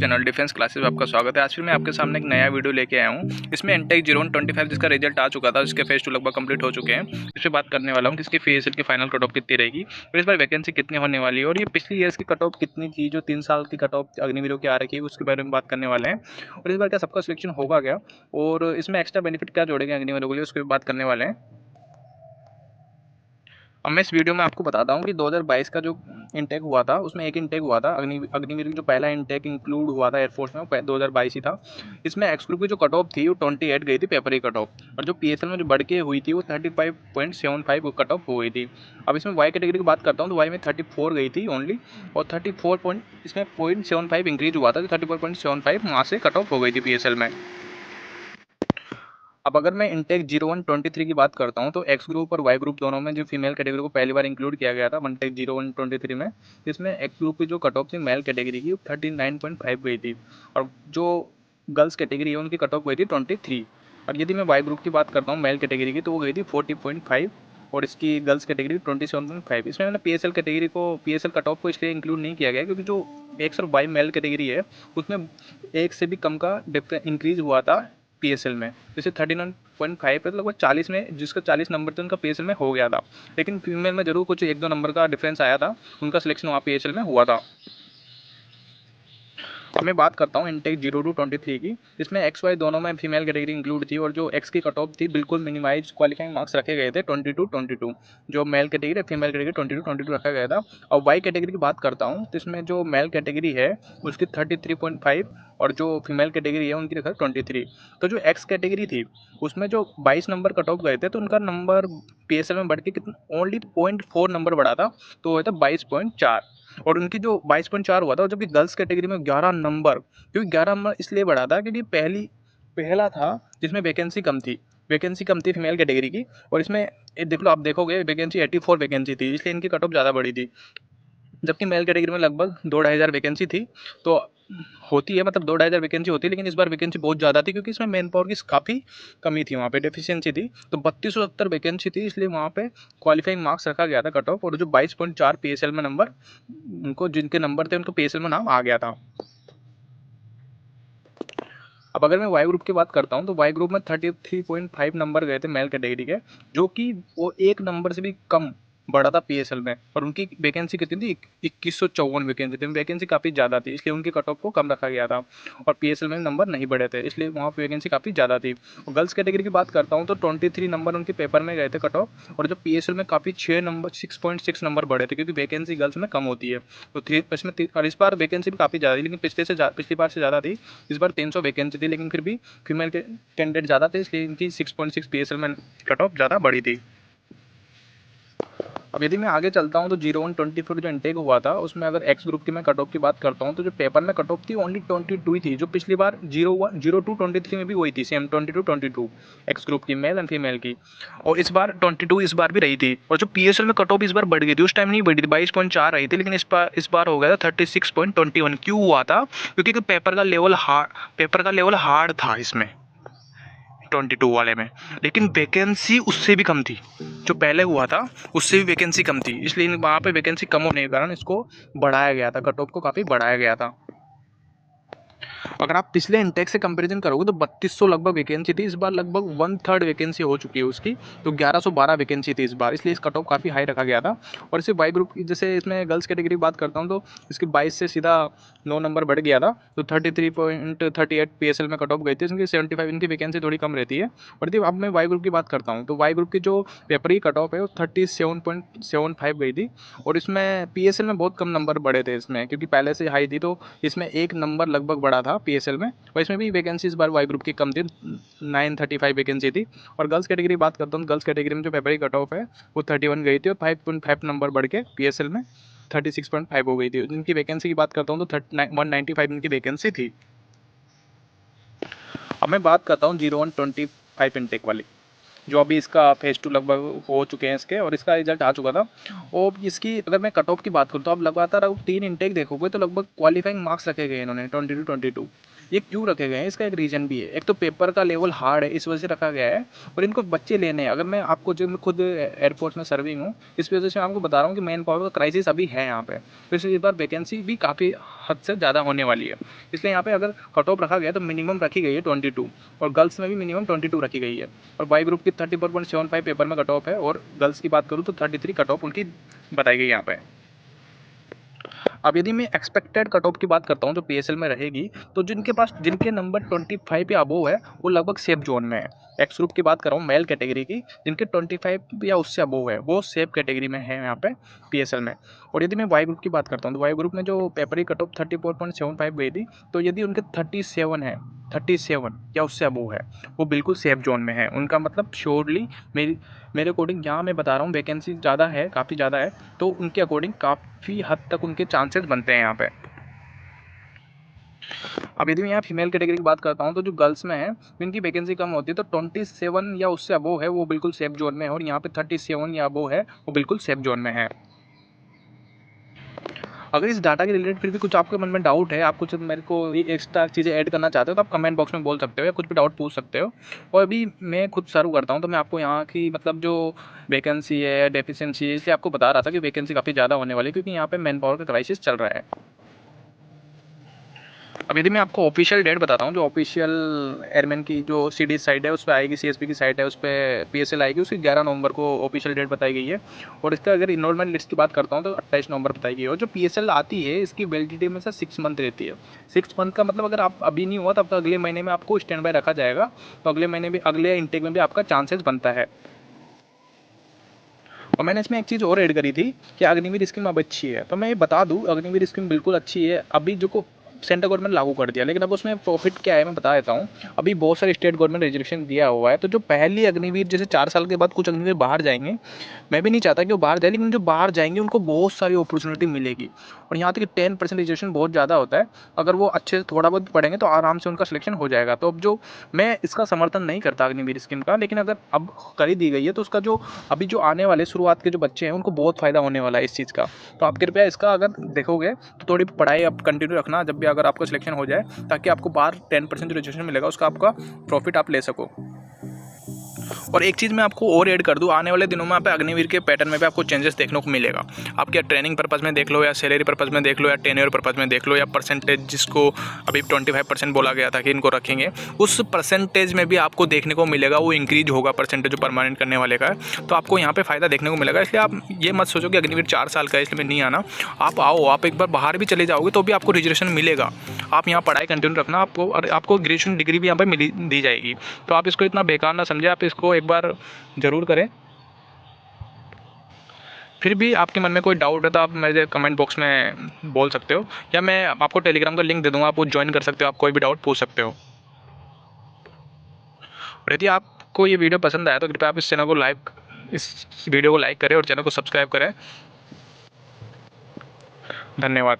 Channel defence classes में आपका स्वागत है। आज फिर मैं आपके सामने एक नया वीडियो लेके आया हूँ। इसमें एनटेक 0125 जिसका रिजल्ट आ चुका था, उसके फेज 2 लगभग कंप्लीट हो चुके हैं। इस पर बात करने वाला हूँ कि इसकी फेज की फाइनल कट ऑफ कितनी रहेगी और इस बार वैकेंसी कितनी होने वाली है और ये पिछली ईयर्स की कट ऑफ कितनी थी, जो 3 साल की कट ऑफ अग्निवीरों की आ रखी है, उसके बारे में बात करने वाले हैं। और इस बार क्या सबका सिलेक्शन होगा क्या और इसमें एक्स्ट्रा बेनिफिट क्या जोड़ेंगे अग्निवीरों के लिए, उसकी बात करने वाले हैं। अब मैं इस वीडियो में आपको बताता हूँ कि 2022 का जो इनटेक हुआ था, उसमें एक इनटेक हुआ था अग्निवीर की जो पहला इनटेक इंक्लूड हुआ था एयरफोर्स में, वो 2022 ही था। इसमें एक्स ग्रुप की जो कट ऑफ थी वो 28 गई थी पेपर की कट ऑफ, और जो पीएसएल में जो बढ़ के हुई थी वो 35.75 कट ऑफ हो गई थी। अब इसमें वाई कैटेगरी की बात करता हूँ तो वाई में 34 गई थी ओनली, और 34 पॉइंट इसमें 0.75 इंक्रीज हुआ था, तो 34.75 वहाँ से कट ऑफ हो गई थी पीएसएल में। अब अगर मैं इंटेक 0123 की बात करता हूँ तो एक्स ग्रुप और वाई ग्रुप दोनों में जो फीमेल कैटेगरी को पहली बार इंक्लूड किया गया था इंटेक 0123 में, जिसमें एक्स ग्रुप की जो कट ऑफ थी मेल कैटेगरी की 39.5 गई थी, और जो गर्ल्स कैटेगरी है उनकी कट ऑफ गई थी 23। और यदि मैं वाई ग्रुप की बात करता हूँ मेल कैटेगरी की, तो वो गई थी 40.5 और इसकी गर्ल्स कैटेगरी 27.5। इसमें मैंने पीएसएल कैटेगरी को, पीएसएल कट ऑफ को इसलिए इंक्लूड नहीं किया गया क्योंकि जो एक्स और वाई मेल कैटेगरी है उसमें एक से भी कम का इंक्रीज हुआ था पीएसएल में। जैसे 39.5 पे तो लगभग 40 में, जिसका 40 नंबर थे उनका पीएसएल में हो गया था, लेकिन फीमेल में जरूर कुछ 1-2 नंबर का डिफरेंस आया था, उनका सिलेक्शन वहाँ पीएसएल में हुआ था। अब मैं बात करता हूँ इंटेक 0223 की। इसमें एक्स वाई दोनों में फीमेल कैटेगरी इंक्लूड थी, और जो एक्स की कट ऑफ थी बिल्कुल मिनिमाइज क्वालिफाइंग मार्क्स रखे गए थे 22-22, जो मेल कैटेगरी फीमेल कैटेगरी 22-22 रखा गया था। और वाई कैटेगरी की बात करता हूँ तो इसमें जो मेल कैटेगरी है उसकी 33.5 और जो फीमेल कैटेगरी है उनकी रखा 23। तो जो एक्स कैटेगरी थी उसमें जो 22 नंबर कट ऑफ गए थे, तो उनका नंबर पीएसएल में बढ़ के कितना ओनली 0.4 नंबर बढ़ा था, तो वो था 22.4। और उनकी जो 22.4 हुआ था, जबकि गर्ल्स कैटेगरी में 11 नंबर, क्योंकि 11 नंबर इसलिए बढ़ा था क्योंकि पहला था जिसमें वैकेंसी कम थी फीमेल कैटेगरी की। और इसमें देख लो, आप देखोगे वैकेंसी 84 वैकेंसी थी, इसलिए इनकी कट ऑफ ज़्यादा बढ़ी थी, जबकि मेल कैटेगरी में लगभग 2-2,500 वैकेंसी थी। तो होती है, मतलब 2-2,500 वैकेंसी होती है, लेकिन इस बार वैकेंसी बहुत ज़्यादा थी क्योंकि इसमें मैन पावर की काफ़ी कमी थी, वहाँ पे डेफिशिएंसी थी। तो 3270 वैकेंसी थी, इसलिए वहाँ पे क्वालिफाइंग मार्क्स रखा गया था कट ऑफ, और जो 22.4 पीएसएल में नंबर, उनको जिनके नंबर थे उनको पीएसएल में नाम आ गया था। अब अगर मैं वाई ग्रुप की बात करता हूँ तो वाई ग्रुप में 33.5 नंबर गए थे मेल कैटेगरी के, जो कि वो एक नंबर से भी कम बढ़ा था पीएसएल में, और उनकी वैकेंसी कितनी थी, 2154 वैकेंसी थी। वैकेंसी काफ़ी ज़्यादा थी, इसलिए उनकी कट ऑफ को कम रखा गया था, और पीएसएल में नंबर नहीं बढ़े थे, इसलिए वहाँ पर वैकेंसी काफ़ी ज़्यादा थी। और गर्ल्स कैटेगरी की बात करता हूँ तो 23 नंबर उनके पेपर में गए थे कट ऑफ, और जो पीएसएल में काफ़ी 6.6 नंबर बढ़े थे, क्योंकि वैकेंसी गर्ल्स में कम होती है। तो इसमें और इस बार वैकेंसी भी काफ़ी ज़्यादा थी, लेकिन पिछली बार से ज़्यादा थी। इस बार 300 वैकेंसी थी, लेकिन फिर भी फीमेल के कैंडिडेट ज़्यादा थे, इसलिए इनकी 6.6 पीएसएल में कट ऑफ ज़्यादा बड़ी थी। अब यदि मैं आगे चलता हूँ तो 0124 जो इंटेक हुआ था उसमें अगर एक्स ग्रुप की मैं कट ऑफ की बात करता हूँ तो जो पेपर में कट ऑफ थी ओनली 22 ही थी, जो पिछली बार 0223 में भी वही थी, सेम 22 एक्स ग्रुप की मेल एंड फीमेल की, और इस बार 22 इस बार भी रही थी। और जो पीएसएल में कट ऑफ इस बार बढ़ गई थी, उस टाइम नहीं बढ़ी थी, 22.4 रही थी, लेकिन इस बार हो गया था 36.21। क्यों हुआ था? क्योंकि पेपर का लेवल हार्ड था इसमें 22 वाले में, लेकिन वैकेंसी उससे भी कम थी, जो पहले हुआ था उससे भी वैकेंसी कम थी, इसलिए वहाँ पे वैकेंसी कम होने के कारण इसको बढ़ाया गया था, कट ऑफ को काफ़ी बढ़ाया गया था। अगर आप पिछले इंटेक से कंपैरिजन करोगे तो 3200 लगभग वैकेंसी थी, इस बार लगभग 1/3 वैकेंसी हो चुकी है उसकी, तो 1112 वैकेंसी थी इस बार, इसलिए इस कट ऑफ काफ़ी हाई रखा गया था। और इसे वाई ग्रुप की, जैसे इसमें गर्ल्स कैटेगरी की बात करता हूँ तो इसकी 22 से सीधा 9 नंबर बढ़ गया था, तो 33.38 पीएसएल में कट ऑफ गई थी, इसकी 75 इनकी वैकेंसी थोड़ी कम रहती है। और यदि अब मैं वाई ग्रुप की बात करता हूँ तो वाई ग्रुप की जो पेपर की कट ऑफ है वो 37.75 गई थी, और इसमें पीएसएल में बहुत कम नंबर बढ़े थे इसमें, क्योंकि पहले से हाई थी, तो इसमें एक नंबर लगभग बढ़ा था पीएसएल में, और इसमें भी वैकेंसी इस बार वाई ग्रुप की कम थी, 935 वैकेंसी थी। और गर्ल्स कैटेगरी बात करता हूँ, गर्ल्स कैटेगरी में जो पेपर की कट ऑफ है वो 31 गई थी, और 5.5 नंबर बढ़ के पीएसएल में 36.5 हो गई थी। इनकी वैकेंसी की बात करता हूँ तो 195 इनकी वैकेंसी थी। अब मैं बात करता हूँ 0125 इनटेक वाली, जो अभी इसका फेज 2 लगभग हो चुके हैं इसके, और इसका रिजल्ट आ चुका था। और इसकी अगर मैं कट ऑफ की बात करूँ तो अब लगातार अब 3 इनटेक देखोगे तो लगभग क्वालिफाइंग मार्क्स रखे गए इन्होंने 22-22, ये क्यों रखे गए हैं, इसका एक रीज़न भी है। एक तो पेपर का लेवल हार्ड है, इस वजह से रखा गया है, और इनको बच्चे लेने हैं। अगर मैं आपको, जो मैं खुद एयरफोर्स में सर्विंग हूँ, इस वजह से मैं आपको बता रहा हूँ कि मैन पावर का क्राइसिस अभी है यहाँ पे। तो इसलिए इस बार वैकेंसी भी काफ़ी हद से ज़्यादा होने वाली है। इसलिए यहाँ पे अगर कट ऑफ रखा गया तो मिनिमम रखी गई है 22, और गर्ल्स में भी मिनिमम 22 रखी गई है। और वाई ग्रुप की 34.75 पेपर में कट ऑफ है, और गर्ल्स की बात करूँ तो 33 कट ऑफ उनकी बताई गई यहाँ पे। अब यदि मैं एक्सपेक्टेड कट ऑफ की बात करता हूँ जो पीएसएल में रहेगी, तो जिनके नंबर 25 या अबोव है वो लगभग सेफ जोन में है। एक्स ग्रुप की बात कर रहा हूँ मेल कैटेगरी की, जिनके 25 या उससे अबोव है वो सेफ कैटेगरी में है यहाँ पे पीएसएल में। और यदि मैं वाई ग्रुप की बात करता हूँ तो वाई ग्रुप में जो पेपर की कट ऑफ 34.75 गई थी, तो यदि उनके 37 है, 37 या उससे अबोव है, वो बिल्कुल सेफ जोन में है। उनका मतलब श्योरली मेरे अकॉर्डिंग, यहाँ मैं बता रहा हूँ वैकेंसी ज़्यादा है, काफ़ी ज़्यादा है, तो उनके अकॉर्डिंग काफ़ी हद तक उनके चांसेस बनते हैं यहाँ पे। अब यदि मैं यहाँ फीमेल कैटेगरी की बात करता हूँ तो जो गर्ल्स में है इनकी वैकेंसी कम होती है, तो 27 या उससे अबोव है वो बिल्कुल सेफ जोन में है, और यहाँ पे 37 या अबोव है वो बिल्कुल सेफ जोन में है। अगर इस डाटा के रिलेटेड फिर भी कुछ आपके मन में डाउट है, आप कुछ मेरे को एक्स्ट्रा चीज़ें ऐड करना चाहते हो, तो आप कमेंट बॉक्स में बोल सकते हो या कुछ भी डाउट पूछ सकते हो। और अभी मैं खुद सर्व करता हूँ, तो मैं आपको यहाँ की मतलब जो वैकेंसी है, डेफिशिएंसी है, इसलिए आपको बता रहा था कि वैकेंसी काफ़ी ज़्यादा होने वाली है, क्योंकि यहाँ पे मैन पावर का क्राइसिस चल रहा है। अब यदि मैं आपको ऑफिशियल डेट बताता हूँ, जो ऑफिशियल एयरमैन की जो सीडी साइट है उस पर आएगी, सीएसपी की साइट है उस पर पीएसएल आएगी, उसकी 11 नवंबर को ऑफिशियल डेट बताई गई है। और इसका अगर इनरोलमेंट लिस्ट की बात करता हूँ तो 28 नवंबर बताई गई है। और जो पीएसएल आती है इसकी वैलिडिटी में से 6 मंथ रहती है। 6 मंथ का मतलब अगर आप अभी नहीं हुआ तब तो अगले महीने में आपको स्टैंड बाय रखा जाएगा, तो अगले महीने भी, अगले इंटेक में भी आपका चांसेस बनता है। और मैंने इसमें एक चीज़ और ऐड करी थी कि अग्निवीर स्कीम अब अच्छी है, तो मैं ये बता दूं अग्निवीर स्कीम बिल्कुल अच्छी है। अभी जो को सेंट्रल गवर्नमेंट लागू कर दिया, लेकिन अब उसमें प्रॉफिट क्या है मैं बता देता हूँ। अभी बहुत सारे स्टेट गवर्नमेंट रिजर्वेशन दिया हुआ है, तो जो पहली अग्निवीर, जैसे 4 साल के बाद कुछ अग्निवीर बाहर जाएंगे, मैं भी नहीं चाहता कि वो बाहर जाए, लेकिन जो बाहर जाएंगे उनको बहुत सारी अपॉर्चुनिटी मिलेगी। और यहाँ तक कि 10% रिजर्वेशन बहुत ज़्यादा होता है, अगर वो अच्छे से थोड़ा बहुत पढ़ेंगे तो आराम से उनका सिलेक्शन हो जाएगा। तो अब जो मैं इसका समर्थन नहीं करता अग्निवीर स्कीम का, लेकिन अगर अब कर ही दी गई है तो उसका जो अभी जो आने वाले शुरुआत के जो बच्चे हैं उनको बहुत फ़ायदा होने वाला है इस चीज़ का। तो आप कृपया इसका अगर देखोगे तो थोड़ी पढ़ाई आप कंटिन्यू रखना जब भी अगर आपका सिलेक्शन हो जाए, ताकि आपको बाहर 10% जो रिजर्वेशन मिलेगा उसका आपका प्रॉफिट आप ले सको। और एक चीज़ मैं आपको और ऐड कर दूं, आने वाले दिनों में आप अग्निवीर के पैटर्न में भी आपको चेंजेस देखने को मिलेगा। आप क्या ट्रेनिंग पर्पज़ में देख लो, या सैलरी पर्पज़ में देख लो, या टेन्योर पर्पज़ में देख लो, या परसेंटेज जिसको अभी 25% बोला गया था कि इनको रखेंगे, उस परसेंटेज में भी आपको देखने को मिलेगा वो इंक्रीज होगा, परसेंटेज जो परमानेंट करने वाले का है। तो आपको यहाँ पर फ़ायदा देखने को मिलेगा। इसलिए आप ये मत सोचो कि अग्निवीर 4 साल का है इसलिए नहीं आना। आप आओ, आप एक बार बाहर भी चले जाओगे तो भी आपको रिजर्वेशन मिलेगा। आप यहाँ पढ़ाई कंटिन्यू रखना, आपको ग्रेजुएशन डिग्री भी यहाँ पर दी जाएगी। तो आप इसको इतना बेकार ना समझे, आप इसको एक बार ज़रूर करें। फिर भी आपके मन में कोई डाउट है तो आप मेरे कमेंट बॉक्स में बोल सकते हो, या मैं आपको टेलीग्राम का लिंक दे दूँगा, आप वो ज्वाइन कर सकते हो, आप कोई भी डाउट पूछ सकते हो। और यदि आपको ये वीडियो पसंद आया तो कृपया आप इस वीडियो को लाइक करें और चैनल को सब्सक्राइब करें। धन्यवाद।